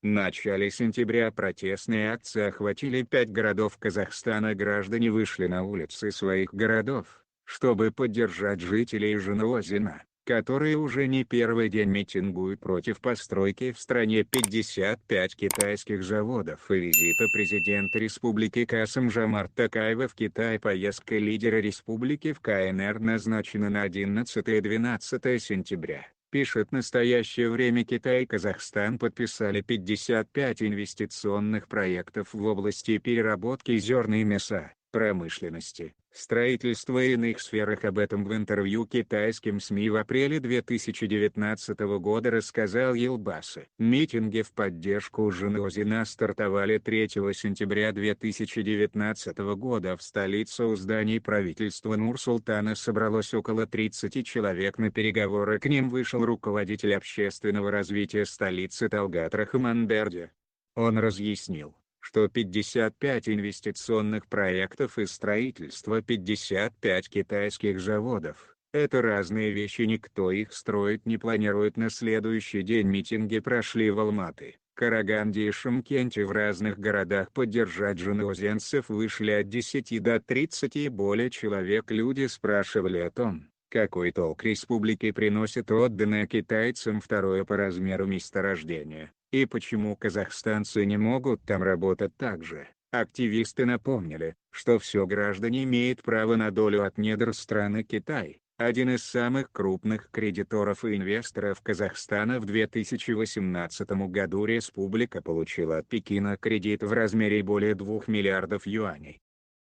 В начале сентября протестные акции охватили 5 городов Казахстана. Граждане вышли на улицы своих городов, чтобы поддержать жителей Жанаозена, которые уже не первый день митингуют против постройки в стране 55 китайских заводов и визита президента республики Касым-Жомарта Токаева в Китай. Поездка лидера республики в КНР назначена на 11-12 сентября. Пишет «В настоящее время Китай и Казахстан подписали 55 инвестиционных проектов в области переработки зерна и мяса, промышленности, строительства и иных сферах». Об этом в интервью китайским СМИ в апреле 2019 года рассказал Елбасы. Митинги в поддержку Жанаозена стартовали 3 сентября 2019 года. В столице у зданий правительства Нур-Султана собралось около 30 человек. На переговоры к ним вышел руководитель общественного развития столицы Талгат Рахманберди. Он разъяснил, что 55 инвестиционных проектов и строительство 55 китайских заводов – это разные вещи, никто их строить не планирует. На следующий день митинги прошли в Алматы, Караганде и Шымкенте. В разных городах поддержать жанаозенцев вышли от 10 до 30 и более человек. Люди спрашивали о том, какой толк республике приносит отданное китайцам второе по размеру месторождение, и почему казахстанцы не могут там работать так же. Активисты напомнили, что все граждане имеют право на долю от недр страны. Китай, один из самых крупных кредиторов и инвесторов Казахстана. В 2018 году республика получила от Пекина кредит в размере более 2 миллиардов юаней.